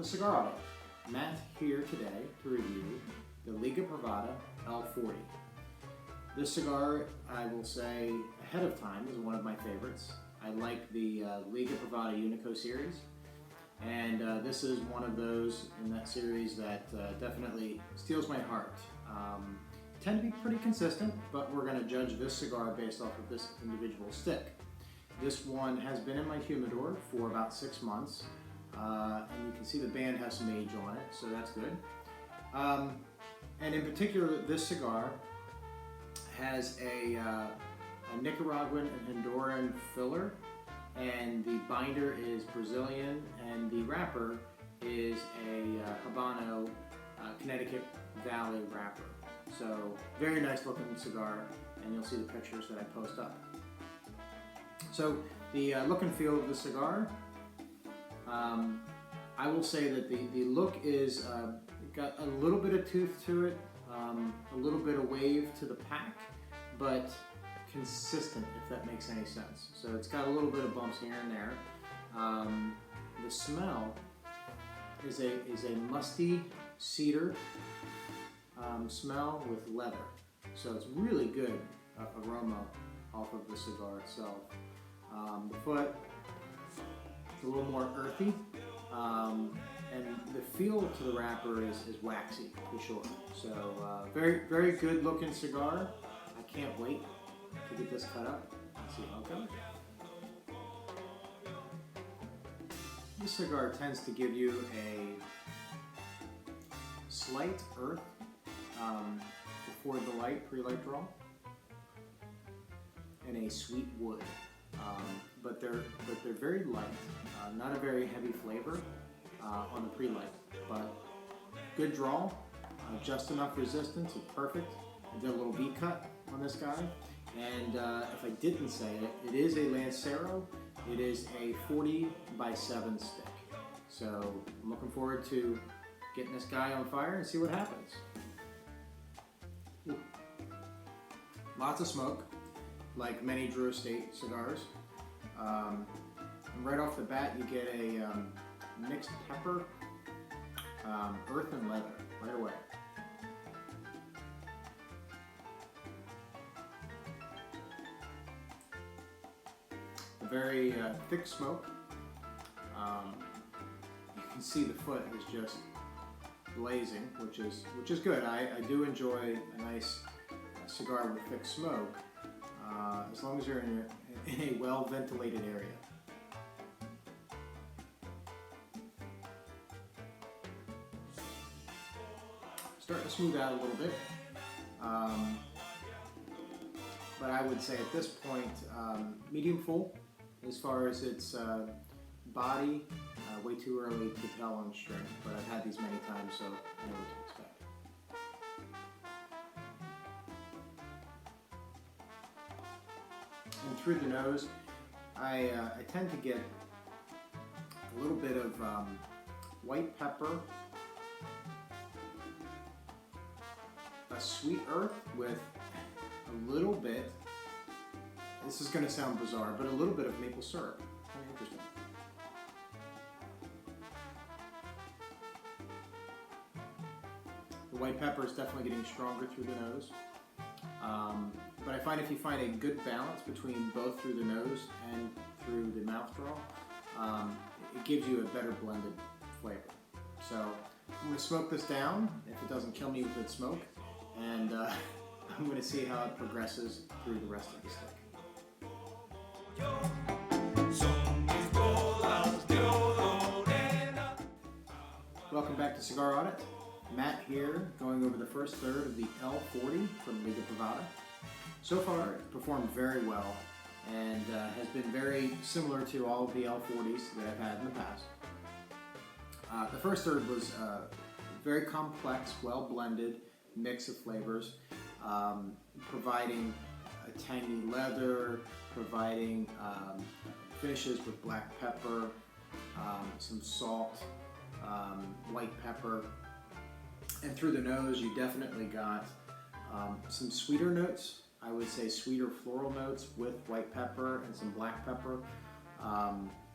the Cigar Audit. Matt here today to review the Liga Privada L40. This cigar, I will say ahead of time, is one of my favorites. I like the Liga Privada Unico series, and this is one of those in that series that definitely steals my heart. Tend to be pretty consistent, but we're going to judge this cigar based off of this individual stick. This one has been in my humidor for about 6 months, and you can see the band has some age on it, so that's good. And in particular, this cigar has a Nicaraguan and Honduran filler, and the binder is Brazilian, and the wrapper is a Habano Connecticut Valley wrapper. So very nice looking cigar, and you'll see the pictures that I post up. So the look and feel of the cigar, I will say that the look is got a little bit of tooth to it, a little bit of wave to the pack, but consistent, if that makes any sense. So it's got a little bit of bumps here and there. The smell is a musty cedar smell with leather. So it's really good aroma off of the cigar itself. The foot is a little more earthy, and the feel to the wrapper is waxy for sure. So very good looking cigar. I can't wait to get this cut up and see how it goes. This cigar tends to give you a slight earth before the pre-light draw, and a sweet wood. But they're very light, not a very heavy flavor on the pre-light, but good draw, just enough resistance, it's perfect. I did a little V cut on this guy, and if I didn't say it, it is a Lancero. It is a 40x7 stick. So I'm looking forward to getting this guy on fire and see what happens. Ooh. Lots of smoke, like many Drew Estate cigars. And right off the bat, you get a mixed pepper, earth and leather right away. A very thick smoke. You can see the foot is just blazing, which is good. I do enjoy a nice cigar with thick smoke, as long as you're in a well-ventilated area. Starting to smooth out a little bit, but I would say at this point, medium full as far as its body. Way too early to tell on strength, but I've had these many times, so I know what to expect. And through the nose, I tend to get a little bit of white pepper, a sweet earth with a little bit, this is going to sound bizarre, but a little bit of maple syrup. Kind of interesting. The white pepper is definitely getting stronger through the nose. But I find if you find a good balance between both through the nose and through the mouth draw, it gives you a better blended flavor. So I'm going to smoke this down if it doesn't kill me with its smoke, and I'm going to see how it progresses through the rest of the stick. Welcome back to Cigar Audit. Matt here, going over the first third of the L40 from Liga Privada. So far, it's performed very well and has been very similar to all of the L40s that I've had in the past. The first third was very complex, well-blended mix of flavors, providing a tangy leather, providing finishes with black pepper, some salt, white pepper. And through the nose, you definitely got some sweeter notes. I would say sweeter floral notes with white pepper and some black pepper.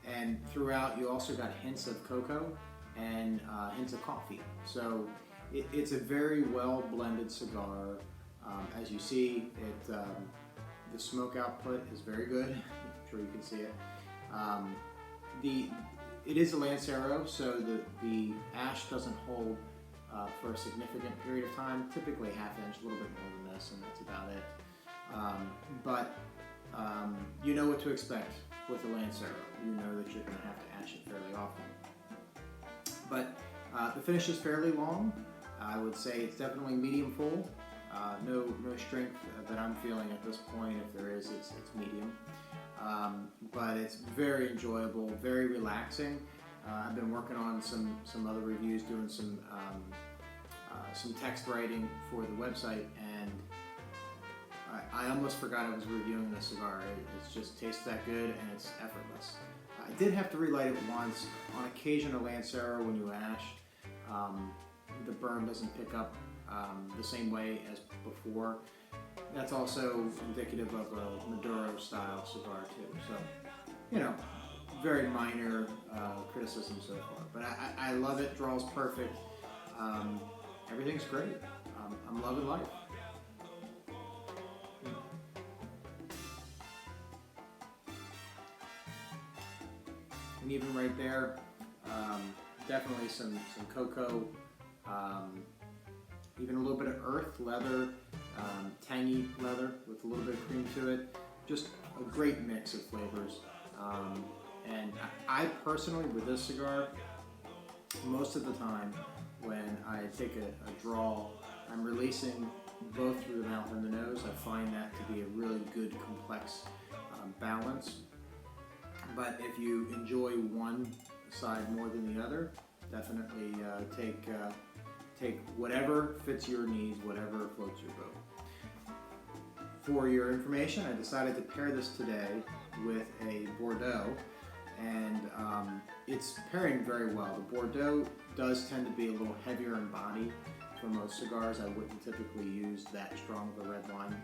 And throughout, you also got hints of cocoa and hints of coffee. So it's a very well blended cigar. As you see, the smoke output is very good. I'm sure you can see it. It is a Lancero, so the ash doesn't hold for a significant period of time, typically half inch, a little bit more than this, and that's about it. But you know what to expect with a Lancero. You know that you're going to have to ash it fairly often. But the finish is fairly long. I would say it's definitely medium full. No strength that I'm feeling at this point. If there is, it's medium. But it's very enjoyable, very relaxing. I've been working on some other reviews, doing some text writing for the website, and I almost forgot I was reviewing the cigar. It just tastes that good, and it's effortless. I did have to relight it once. On occasion, a Lancero, when you ash, the burn doesn't pick up the same way as before. That's also indicative of a Maduro style cigar too. So, you know, very minor criticism so far. But I love it. Draw's perfect. Everything's great. I'm loving life. And even right there, definitely some cocoa, even a little bit of earth, leather, tangy leather with a little bit of cream to it. Just a great mix of flavors. And I personally, with this cigar, most of the time when I take a draw, I'm releasing both through the mouth and the nose. I find that to be a really good, complex balance. But if you enjoy one side more than the other, definitely take whatever fits your needs, whatever floats your boat. For your information, I decided to pair this today with a Bordeaux, and it's pairing very well. The Bordeaux does tend to be a little heavier in body for most cigars. I wouldn't typically use that strong of a red wine.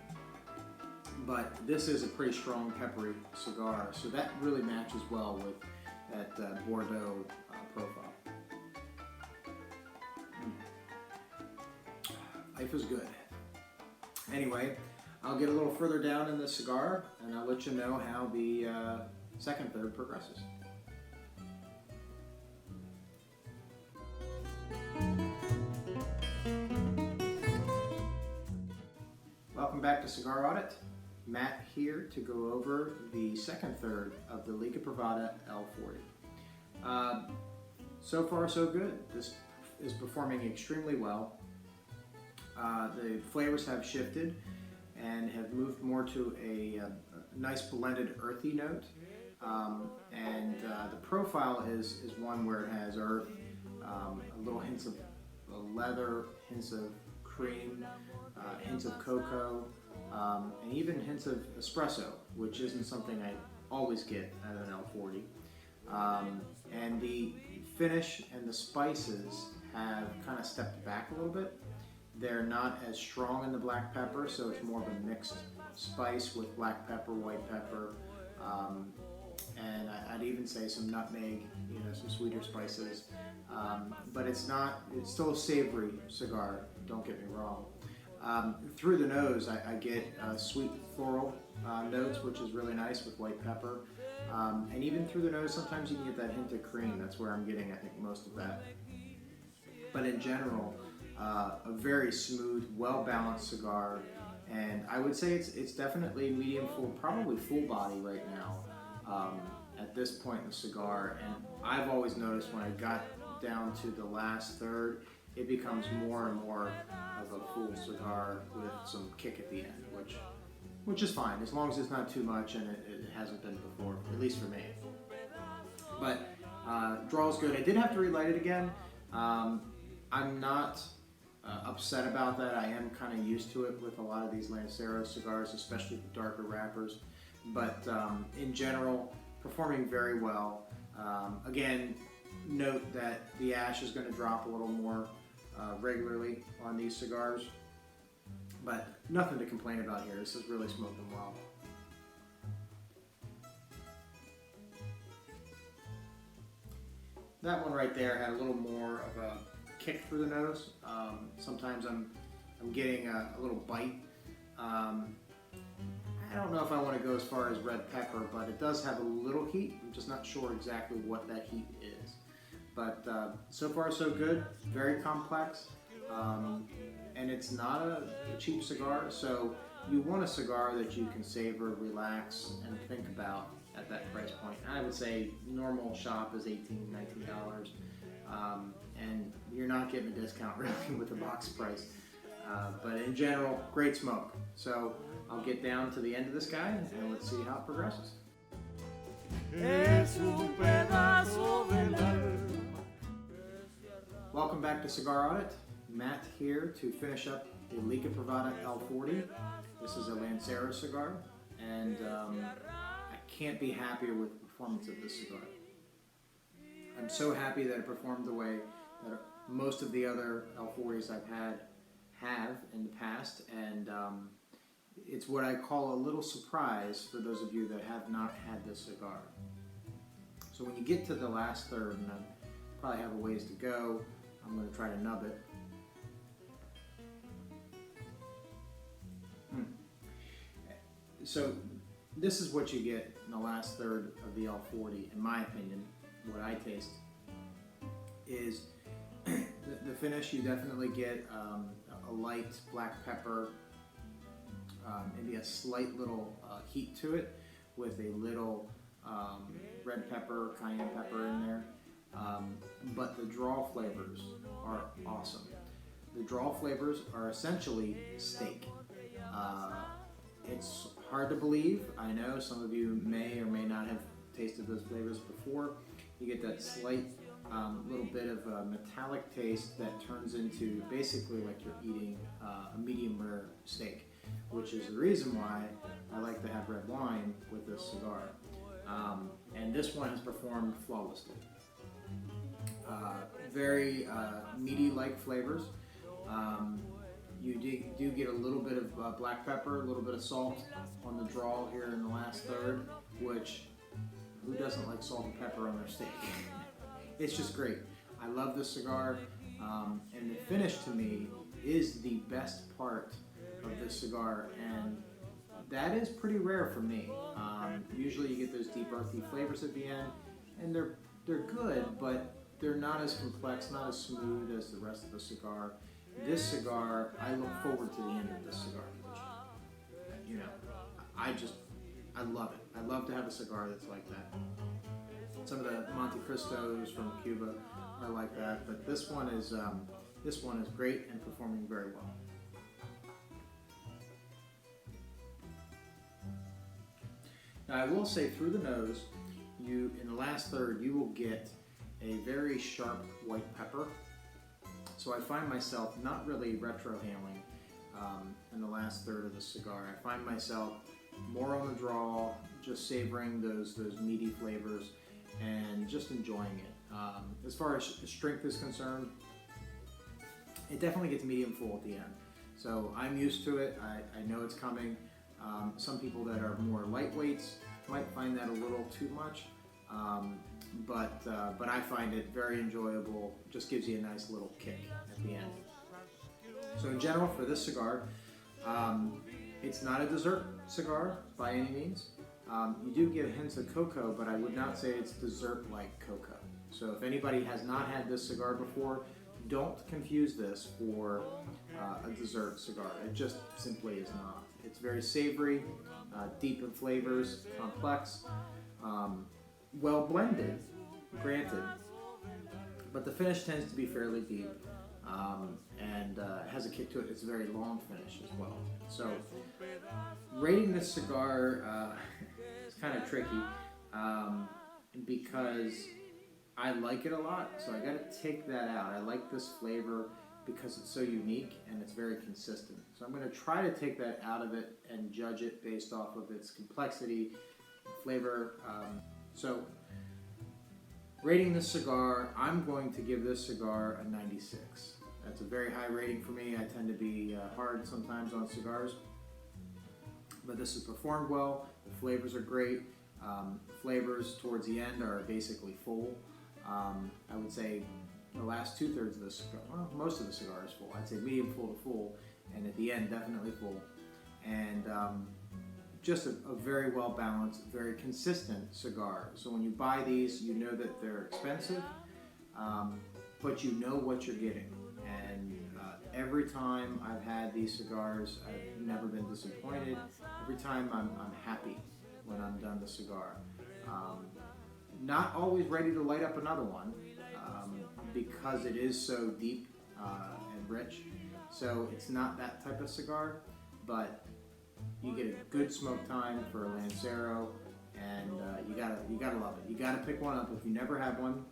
But this is a pretty strong peppery cigar, so that really matches well with that Bordeaux profile. Life is good. Anyway, I'll get a little further down in the cigar and I'll let you know how the second third progresses. Welcome back to Cigar Audit. Matt here to go over the second third of the Liga Privada L40. So far so good. This is performing extremely well. The flavors have shifted and have moved more to a nice blended earthy note. The profile is one where it has earth, a little hints of leather, hints of cream, hints of cocoa, and even hints of espresso, which isn't something I always get out of an L40. And the finish and the spices have kind of stepped back a little bit. They're not as strong in the black pepper, so it's more of a mixed spice with black pepper, white pepper, and I'd even say some nutmeg, you know, some sweeter spices. But it's still a savory cigar, don't get me wrong. Through the nose, I get sweet floral notes, which is really nice with white pepper. And even through the nose, sometimes you can get that hint of cream. That's where I'm getting, I think, most of that. But in general, a very smooth, well-balanced cigar. And I would say it's definitely medium full, probably full body right now at this point in the cigar. And I've always noticed when I got down to the last third, it becomes more and more of a full cigar with some kick at the end, which is fine, as long as it's not too much, and it hasn't been before, at least for me. But draw's good. I did have to relight it again. I'm not upset about that. I am kind of used to it with a lot of these Lancero cigars, especially the darker wrappers. But in general, performing very well. Again, note that the ash is going to drop a little more regularly on these cigars, but nothing to complain about here. This is really smoking well. that one right there had a little more of a kick through the nose. Sometimes I'm getting a little bite. I don't know if I want to go as far as red pepper, but it does have a little heat. I'm just not sure exactly what that heat is. But so far so good, very complex, and it's not a cheap cigar, so you want a cigar that you can savor, relax, and think about at that price point. I would say normal shop is $18, $19, and you're not getting a discount really with the box price. But in general, great smoke. So I'll get down to the end of this guy and let's see how it progresses. Welcome back to Cigar Audit. Matt here to finish up the Liga Privada L40. This is a Lancero cigar, and I can't be happier with the performance of this cigar. I'm so happy that it performed the way that most of the other L40s I've had have in the past, and it's what I call a little surprise for those of you that have not had this cigar. So when you get to the last third, and I probably have a ways to go, I'm going to try to nub it. So this is what you get in the last third of the L40, in my opinion. What I taste is the finish. You definitely get a light black pepper, maybe a slight little heat to it with a little red pepper, cayenne pepper in there. But the draw flavors are awesome. The draw flavors are essentially steak. It's hard to believe. I know some of you may or may not have tasted those flavors before. You get that slight little bit of a metallic taste that turns into basically like you're eating a medium rare steak, which is the reason why I like to have red wine with this cigar. And this one has performed flawlessly. Very meaty-like flavors. You do get a little bit of black pepper, a little bit of salt on the draw here in the last third, which, who doesn't like salt and pepper on their steak? It's just great. I love this cigar, and the finish to me is the best part of this cigar, and that is pretty rare for me. Usually you get those deep earthy flavors at the end, and they're good, but they're not as complex, not as smooth as the rest of the cigar. This cigar, I look forward to the end of this cigar, which, you know, I love it. I love to have a cigar that's like that. Some of the Monte Cristos from Cuba are like that, but this one is great and performing very well. Now I will say, through the nose, in the last third, you will get a very sharp white pepper. So I find myself not really retrohaling in the last third of the cigar. I find myself more on the draw, just savoring those meaty flavors and just enjoying it. As far as strength is concerned, it definitely gets medium full at the end. So I'm used to it. I know it's coming. Some people that are more lightweights might find that a little too much. But I find it very enjoyable. Just gives you a nice little kick at the end. So in general, for this cigar, it's not a dessert cigar by any means. You do get hints of cocoa, but I would not say it's dessert-like cocoa. So if anybody has not had this cigar before, don't confuse this for a dessert cigar. It just simply is not. It's very savory, deep in flavors, complex. Well blended, granted, but the finish tends to be fairly deep, and has a kick to it. It's a very long finish as well. So rating this cigar is kind of tricky because I like it a lot, so I got to take that out. I like this flavor because it's so unique and it's very consistent. So I'm going to try to take that out of it and judge it based off of its complexity, flavor. So, rating this cigar, I'm going to give this cigar a 96. That's a very high rating for me. I tend to be hard sometimes on cigars, but this has performed well. The flavors are great. Flavors towards the end are basically full. I would say the last 2/3 of the cigar, well, most of the cigar is full. I'd say medium full to full, and at the end definitely full. And just a very well balanced, very consistent cigar. So when you buy these, you know that they're expensive, but you know what you're getting. And every time I've had these cigars, I've never been disappointed. Every time I'm happy when I'm done the cigar. Not always ready to light up another one because it is so deep and rich. So it's not that type of cigar, but you get a good smoke time for a Lancero, and you gotta love it. You gotta pick one up if you never had one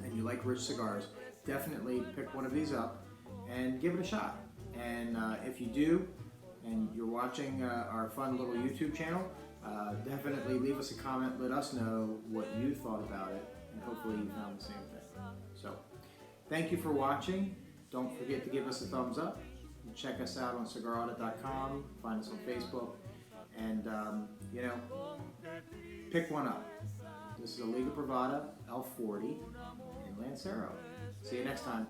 and you like rich cigars. Definitely pick one of these up and give it a shot. And if you do, and you're watching our fun little YouTube channel, definitely leave us a comment. Let us know what you thought about it, and hopefully you found the same thing. So, thank you for watching. Don't forget to give us a thumbs up. Check us out on CigarAudit.com. Find us on Facebook, and pick one up. This is a Liga Privada L40 in Lancero. See you next time.